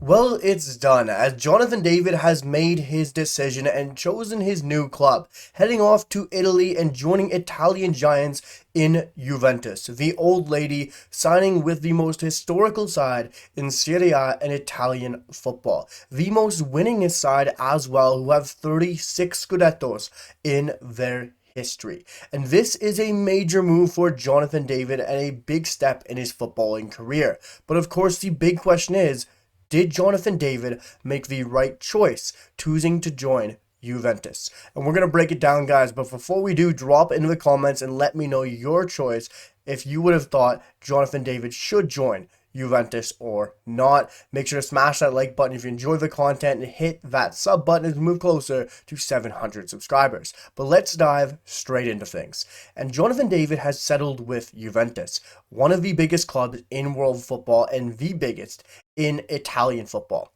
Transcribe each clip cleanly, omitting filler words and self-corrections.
Well, it's done, as Jonathan David has made his decision and chosen his new club, heading off to Italy and joining Italian giants in Juventus. The old lady signing with the most historical side in Serie A and Italian football. The most winningest side as well, who have 36 Scudettos in their history. And this is a major move for Jonathan David and a big step in his footballing career. But of course, the big question is, did Jonathan David make the right choice choosing to join Juventus? And we're going to break it down, guys. But before we do, drop into the comments and let me know your choice if you would have thought Jonathan David should join Juventus or not. Make sure to smash that like button if you enjoy the content and hit that sub button as we move closer to 700 subscribers. But let's dive straight into things. And Jonathan David has settled with Juventus, one of the biggest clubs in world football and the biggest in Italian football.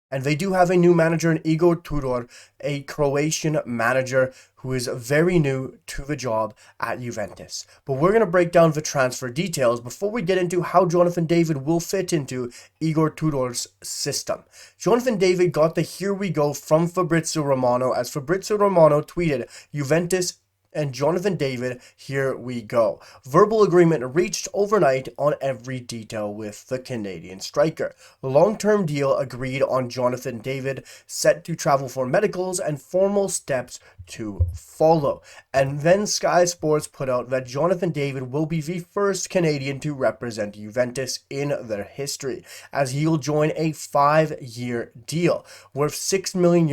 And they do have a new manager in Igor Tudor, a Croatian manager who is very new to the job at Juventus. But we're going to break down the transfer details before we get into how Jonathan David will fit into Igor Tudor's system. Jonathan David got the "here we go" from Fabrizio Romano, as Fabrizio Romano tweeted, "Juventus and Jonathan David, here we go." Verbal agreement reached overnight on every detail with the Canadian striker. Long-term deal agreed on Jonathan David, set to travel for medicals and formal steps to follow. And then Sky Sports put out that Jonathan David will be the first Canadian to represent Juventus in their history, as he'll join a 5-year deal worth €6 million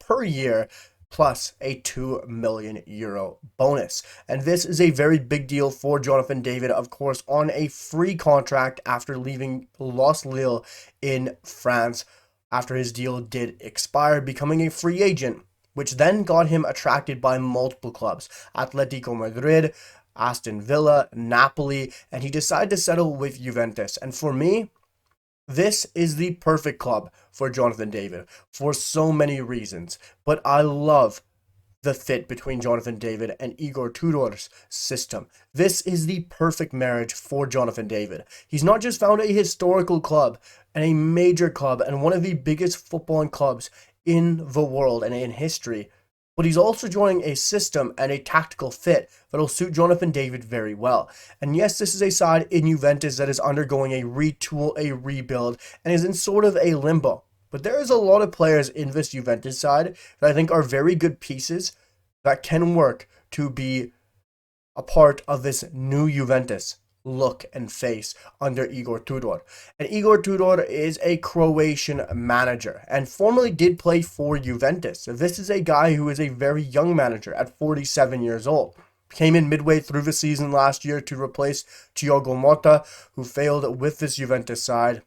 per year, plus a €2 million bonus. And this is a very big deal for Jonathan David, of course, on a free contract after leaving Los Lille in France after his deal did expire, becoming a free agent, which then got him attracted by multiple clubs: Atletico Madrid, Aston Villa, Napoli, and he decided to settle with Juventus. And for me, this is the perfect club for Jonathan David for so many reasons, but I love the fit between Jonathan David and Igor Tudor's system. This is the perfect marriage for Jonathan David. He's not just found a historical club and a major club and one of the biggest footballing clubs in the world and in history, but he's also joining a system and a tactical fit that'll suit Jonathan David very well. And yes, this is a side in Juventus that is undergoing a retool, a rebuild, and is in sort of a limbo. But there is a lot of players in this Juventus side that I think are very good pieces that can work to be a part of this new Juventus look and face under Igor Tudor. And Igor Tudor is a Croatian manager and formerly did play for Juventus. So this is a guy who is a very young manager at 47 years old. Came in midway through the season last year to replace Thiago Motta, who failed with this Juventus side.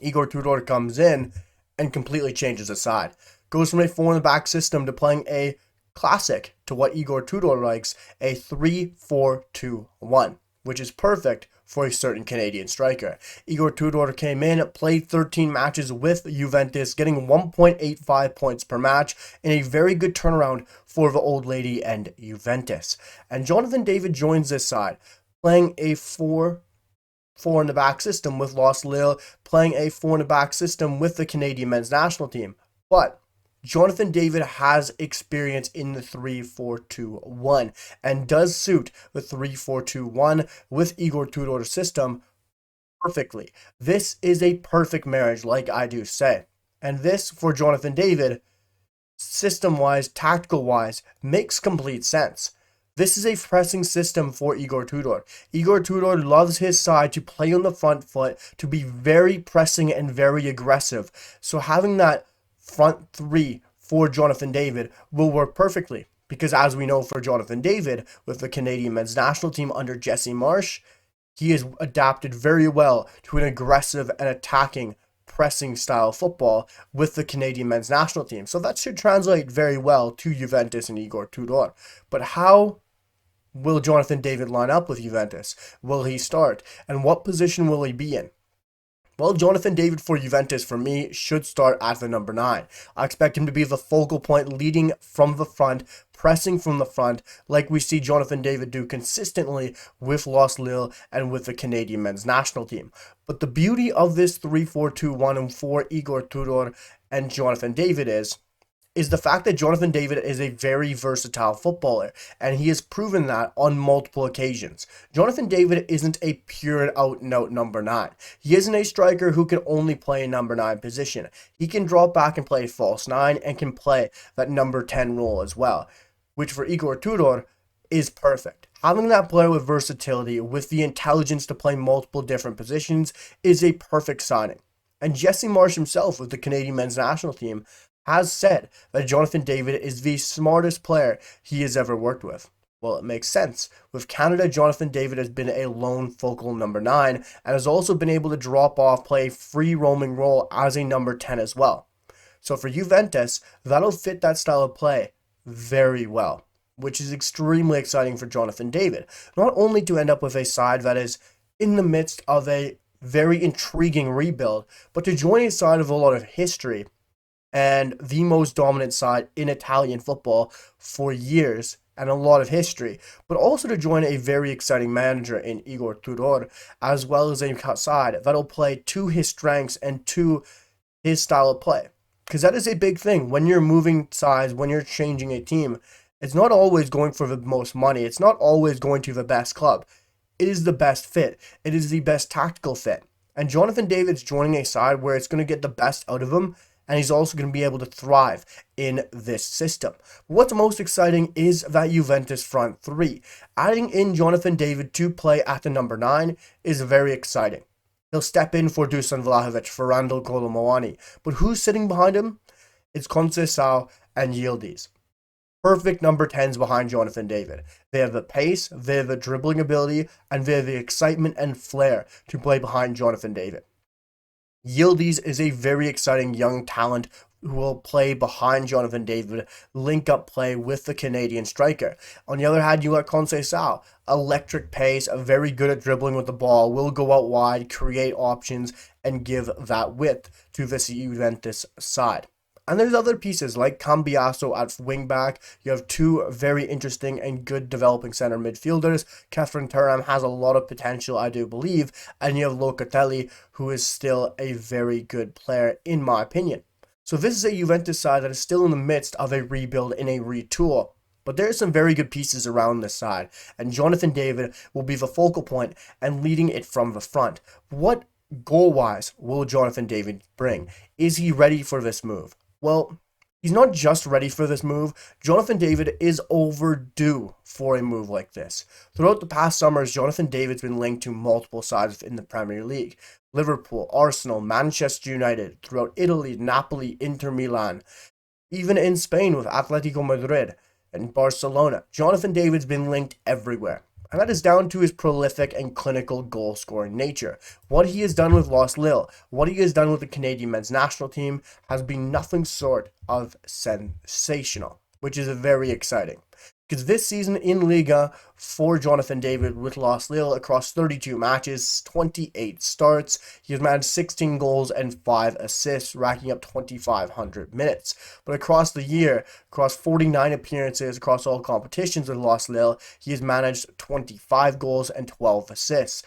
Igor Tudor comes in and completely changes the side. Goes from a 4-in-the-back system to playing a classic, to what Igor Tudor likes, a 3-4-2-1. Which is perfect for a certain Canadian striker. Igor Tudor came in, played 13 matches with Juventus, getting 1.85 points per match in a very good turnaround for the old lady and Juventus. And Jonathan David joins this side, playing a 4-in-the-back system with Los Lille, playing a 4-in-the-back system with the Canadian men's national team. But Jonathan David has experience in the 3-4-2-1 and does suit the 3-4-2-1 with Igor Tudor's system perfectly. This is a perfect marriage, like I do say. And this, for Jonathan David, system-wise, tactical-wise, makes complete sense. This is a pressing system for Igor Tudor. Igor Tudor loves his side to play on the front foot, to be very pressing and very aggressive. So having that front three for Jonathan David will work perfectly, because as we know, for Jonathan David with the Canadian men's national team under Jesse Marsch, he has adapted very well to an aggressive and attacking pressing style football with the Canadian men's national team. So that should translate very well to Juventus and Igor Tudor. But how will Jonathan David line up with Juventus? Will he start? And what position will he be in? Well, Jonathan David for Juventus, for me, should start at the number 9. I expect him to be the focal point, leading from the front, pressing from the front, like we see Jonathan David do consistently with Los Lille and with the Canadian men's national team. But the beauty of this 3-4-2-1 and for Igor Tudor and Jonathan David is the fact that Jonathan David is a very versatile footballer, and he has proven that on multiple occasions. Jonathan David isn't a pure and out number 9. He isn't a striker who can only play a number 9 position. He can drop back and play false 9 and can play that number 10 role as well, which for Igor Tudor is perfect. Having that player with versatility, with the intelligence to play multiple different positions, is a perfect signing. And Jesse Marsch himself with the Canadian men's national team has said that Jonathan David is the smartest player he has ever worked with. Well, it makes sense. With Canada, Jonathan David has been a lone focal number 9 and has also been able to drop off, play a free roaming role as a number 10 as well. So for Juventus, that'll fit that style of play very well, which is extremely exciting for Jonathan David. Not only to end up with a side that is in the midst of a very intriguing rebuild, but to join a side of a lot of history and the most dominant side in Italian football for years and a lot of history, but also to join a very exciting manager in Igor Tudor, as well as a side that'll play to his strengths and to his style of play. Because that is a big thing. When you're moving sides, when you're changing a team, it's not always going for the most money. It's not always going to the best club. It is the best fit. It is the best tactical fit. And Jonathan David's joining a side where it's going to get the best out of him, and he's also going to be able to thrive in this system. What's most exciting is that Juventus front 3. Adding in Jonathan David to play at the number 9 is very exciting. He'll step in for Dusan Vlahovic, for Randall Colomwani. But who's sitting behind him? It's Conceição and Yildiz. Perfect number 10s behind Jonathan David. They have the pace, they have the dribbling ability, and they have the excitement and flair to play behind Jonathan David. Yildiz is a very exciting young talent who will play behind Jonathan David, link up play with the Canadian striker. On the other hand, you got Conceição, electric pace, very good at dribbling with the ball, will go out wide, create options, and give that width to this Juventus side. And there's other pieces like Cambiasso at wingback. You have two very interesting and good developing center midfielders. Catherine Thuram has a lot of potential, I do believe. And you have Locatelli, who is still a very good player, in my opinion. So this is a Juventus side that is still in the midst of a rebuild and a retool. But there are some very good pieces around this side. And Jonathan David will be the focal point and leading it from the front. What goal-wise will Jonathan David bring? Is he ready for this move? Well, he's not just ready for this move. Jonathan David is overdue for a move like this. Throughout the past summers, Jonathan David's been linked to multiple sides in the Premier League. Liverpool, Arsenal, Manchester United, throughout Italy, Napoli, Inter Milan, even in Spain with Atletico Madrid and Barcelona. Jonathan David's been linked everywhere. And that is down to his prolific and clinical goal-scoring nature. What he has done with Los Lille, what he has done with the Canadian men's national team has been nothing short of sensational, which is very exciting. Because this season in Liga for Jonathan David with Los Lille across 32 matches, 28 starts, he has managed 16 goals and 5 assists, racking up 2,500 minutes. But across the year, across 49 appearances across all competitions with Los Lille, he has managed 25 goals and 12 assists.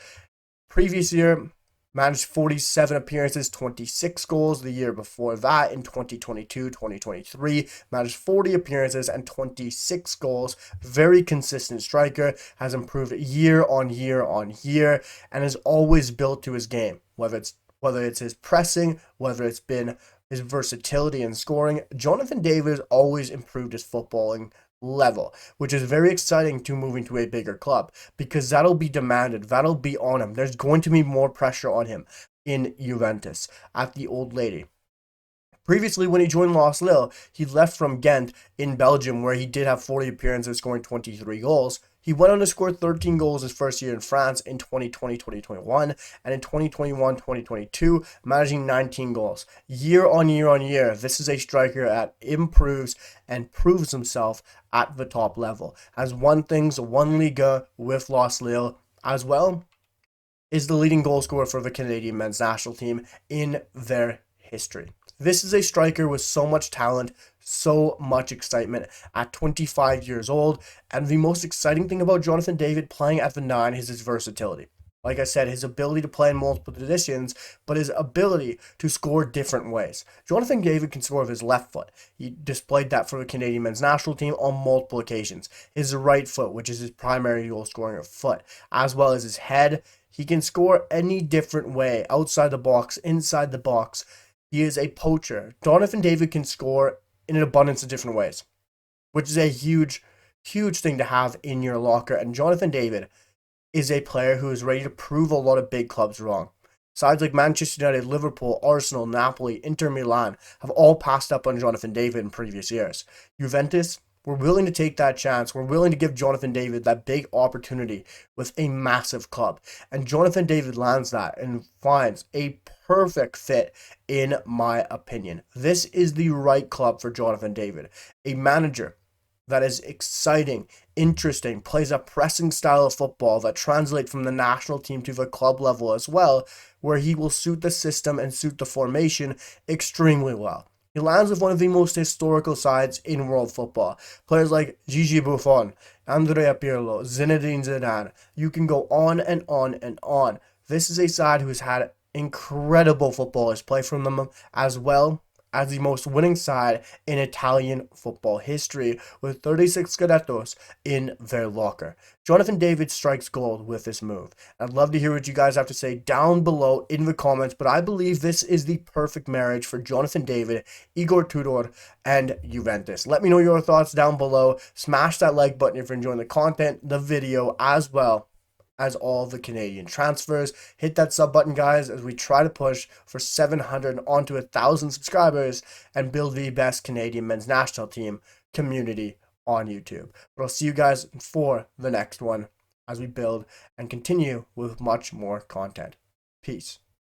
Previous year, managed 47 appearances, 26 goals. The year before that, in 2022-2023, managed 40 appearances and 26 goals. Very consistent striker, has improved year on year on year, and has always built to his game. Whether it's his pressing, whether it's been his versatility in scoring, Jonathan David has always improved his footballing level, which is very exciting to moving to a bigger club, because that'll be demanded, that'll be on him. There's going to be more pressure on him in Juventus at the Old Lady. Previously, when he joined Los Lille, he left from Ghent in Belgium, where he did have 40 appearances, scoring 23 goals. He went on to score 13 goals his first year in France in 2020-2021, and in 2021-2022, managing 19 goals. Year on year, this is a striker that improves and proves himself at the top level. Has won things, won Liga with Los Lille as well. is the leading goal scorer for the Canadian men's national team in their history. This is a striker with so much talent, so much excitement at 25 years old, and the most exciting thing about Jonathan David playing at the 9 is his versatility. Like I said, his ability to play in multiple positions, but his ability to score different ways. Jonathan David can score with his left foot. He displayed that for the Canadian men's national team on multiple occasions. His right foot, which is his primary goal scoring foot, as well as his head. He can score any different way, outside the box, inside the box. He is a poacher. Jonathan David can score in an abundance of different ways, which is a huge, huge thing to have in your locker. And Jonathan David is a player who is ready to prove a lot of big clubs wrong. Sides like Manchester United, Liverpool, Arsenal, Napoli, Inter Milan have all passed up on Jonathan David in previous years. Juventus, we're willing to take that chance. We're willing to give Jonathan David that big opportunity with a massive club. And Jonathan David lands that and finds a perfect fit, in my opinion. This is the right club for Jonathan David. A manager that is exciting, interesting, plays a pressing style of football that translates from the national team to the club level as well, where he will suit the system and suit the formation extremely well. He lands with one of the most historical sides in world football. Players like Gigi Buffon, Andrea Pirlo, Zinedine Zidane. You can go on and on and on. This is a side who has had incredible footballers play from them, as well as the most winning side in Italian football history, with 36 Scudettos in their locker. Jonathan David strikes gold with this move. I'd love to hear what you guys have to say down below in the comments, but I believe this is the perfect marriage for Jonathan David, Igor Tudor, and Juventus. Let me know your thoughts down below. Smash that like button if you're enjoying the content, the video, as well as all the Canadian transfers. Hit that sub button, guys, as we try to push for 700 onto 1,000 subscribers and build the best Canadian men's national team community on YouTube. But I'll see you guys for the next one as we build and continue with much more content. Peace.